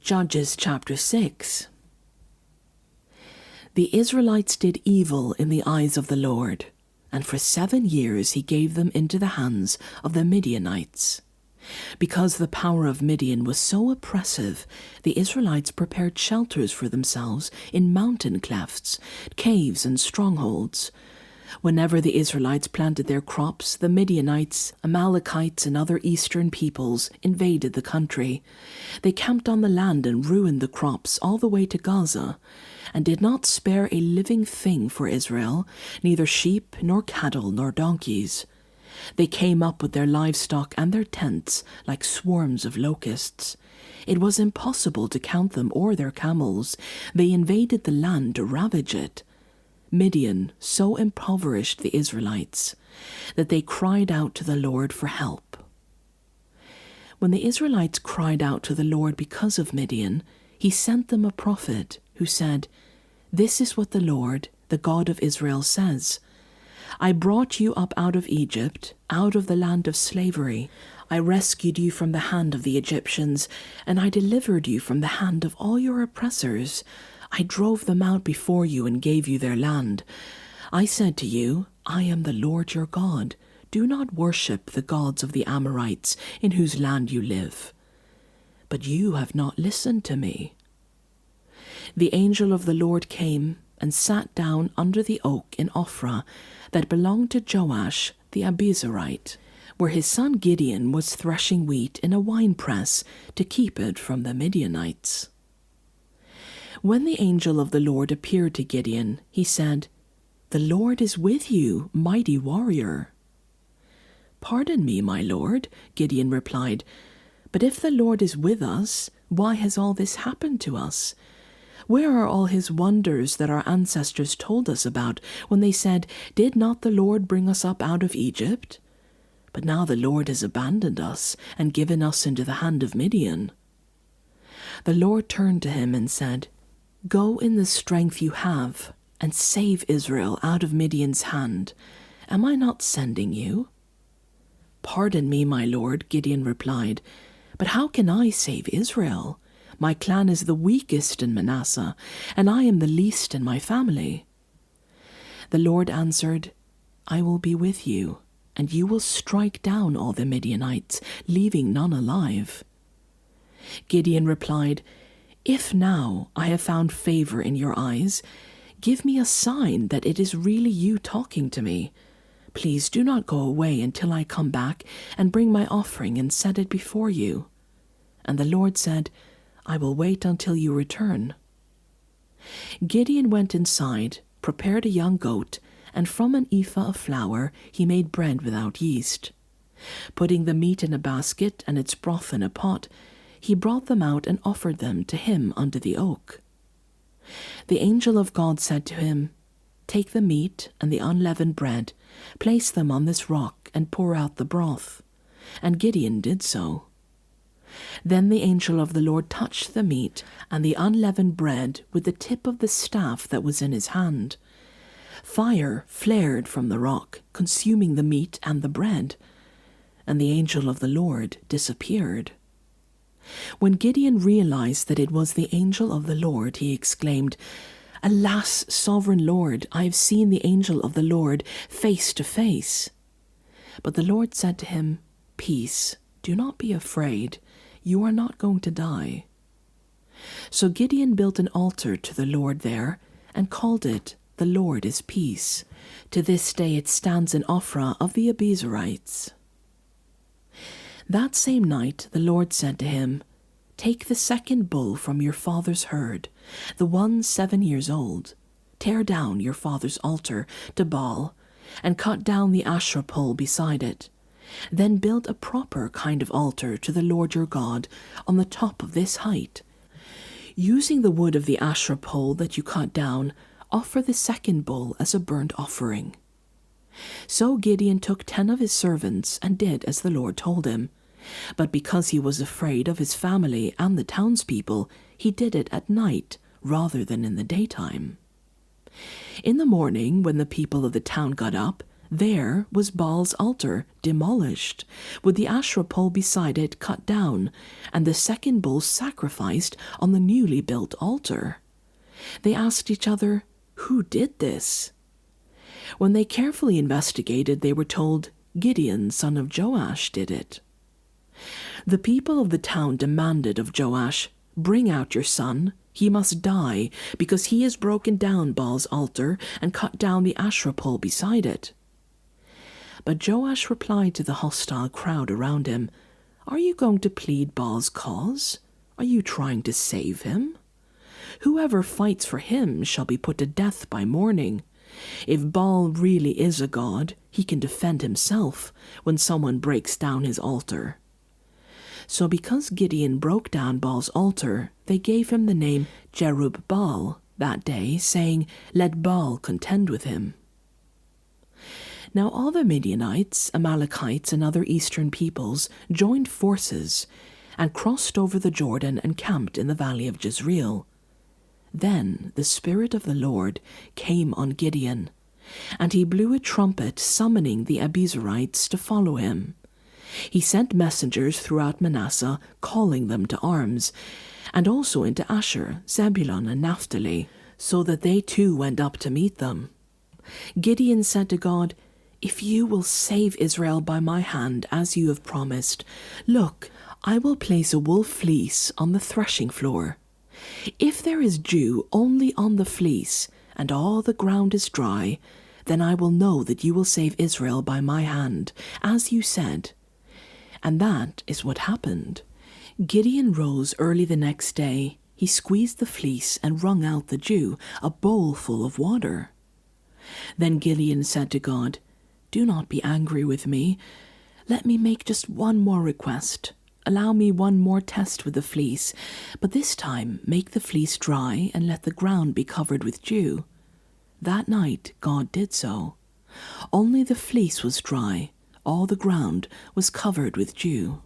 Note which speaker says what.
Speaker 1: Judges chapter 6. The Israelites did evil in the eyes of the Lord, and for 7 years he gave them into the hands of the Midianites. Because the power of Midian was so oppressive, the Israelites prepared shelters for themselves in mountain clefts, caves and strongholds. Whenever the Israelites planted their crops, the Midianites, Amalekites, and other eastern peoples invaded the country. They camped on the land and ruined the crops all the way to Gaza, and did not spare a living thing for Israel, neither sheep, nor cattle, nor donkeys. They came up with their livestock and their tents like swarms of locusts. It was impossible to count them or their camels. They invaded the land to ravage it. Midian so impoverished the Israelites that they cried out to the Lord for help. When the Israelites cried out to the Lord because of Midian, he sent them a prophet who said, "This is what the Lord, the God of Israel, says. I brought you up out of Egypt, out of the land of slavery. I rescued you from the hand of the Egyptians, and I delivered you from the hand of all your oppressors. I drove them out before you and gave you their land. I said to you, I am the Lord your God. Do not worship the gods of the Amorites in whose land you live. But you have not listened to me." The angel of the Lord came and sat down under the oak in Ophrah that belonged to Joash the Abiezrite, where his son Gideon was threshing wheat in a winepress to keep it from the Midianites. When the angel of the Lord appeared to Gideon, he said, "The Lord is with you, mighty warrior." "Pardon me, my lord," Gideon replied, "but if the Lord is with us, why has all this happened to us? Where are all his wonders that our ancestors told us about when they said, 'Did not the Lord bring us up out of Egypt?' But now the Lord has abandoned us and given us into the hand of Midian." The Lord turned to him and said, "Go in the strength you have and save Israel out of Midian's hand. Am I not sending you?" "Pardon me, my lord," Gideon replied, "but how can I save Israel? My clan is the weakest in Manasseh, and I am the least in my family." The Lord answered, "I will be with you, and you will strike down all the Midianites, leaving none alive." Gideon replied, "If now I have found favor in your eyes, give me a sign that it is really you talking to me. Please do not go away until I come back and bring my offering and set it before you." And the Lord said, "I will wait until you return." Gideon went inside, prepared a young goat, and from an ephah of flour he made bread without yeast. Putting the meat in a basket and its broth in a pot, he brought them out and offered them to him under the oak. The angel of God said to him, "Take the meat and the unleavened bread, place them on this rock, and pour out the broth." And Gideon did so. Then the angel of the Lord touched the meat and the unleavened bread with the tip of the staff that was in his hand. Fire flared from the rock, consuming the meat and the bread, and the angel of the Lord disappeared. When Gideon realized that it was the angel of the Lord, he exclaimed, "Alas, sovereign Lord, I have seen the angel of the Lord face to face." But the Lord said to him, "Peace, do not be afraid. You are not going to die." So Gideon built an altar to the Lord there and called it, "The Lord is Peace." To this day it stands in Ophrah of the Abiezrites. That same night the Lord said to him, "Take the second bull from your father's herd, the one 7 years old. Tear down your father's altar to Baal, and cut down the Asherah pole beside it. Then build a proper kind of altar to the Lord your God on the top of this height. Using the wood of the Asherah pole that you cut down, offer the second bull as a burnt offering." So Gideon took 10 of his servants and did as the Lord told him. But because he was afraid of his family and the townspeople, he did it at night rather than in the daytime. In the morning, when the people of the town got up, There was Baal's altar demolished, with the Asherah pole beside it cut down, and the second bull sacrificed on the newly built altar. They asked each other, "Who did this?" When they carefully investigated, they were told, "Gideon, son of Joash, did it." The people of the town demanded of Joash, "Bring out your son. He must die, because he has broken down Baal's altar and cut down the Asherah pole beside it." But Joash replied to the hostile crowd around him, "Are you going to plead Baal's cause? Are you trying to save him? Whoever fights for him shall be put to death by morning. If Baal really is a god, he can defend himself when someone breaks down his altar." So because Gideon broke down Baal's altar, they gave him the name Jerub-Baal that day, saying, "Let Baal contend with him." Now all the Midianites, Amalekites, and other eastern peoples joined forces and crossed over the Jordan and camped in the valley of Jezreel. Then the Spirit of the Lord came on Gideon, and he blew a trumpet summoning the Abiezrites to follow him. He sent messengers throughout Manasseh, calling them to arms, and also into Asher, Zebulun, and Naphtali, so that they too went up to meet them. Gideon said to God, "If you will save Israel by my hand, as you have promised, look, I will place a wool fleece on the threshing floor. If there is dew only on the fleece, and all the ground is dry, then I will know that you will save Israel by my hand, as you said." And that is what happened. Gideon rose early the next day. He squeezed the fleece and wrung out the dew, a bowl full of water. Then Gideon said to God, "Do not be angry with me. Let me make just one more request. Allow me one more test with the fleece, but this time make the fleece dry and let the ground be covered with dew." That night God did so. Only the fleece was dry. All the ground was covered with dew.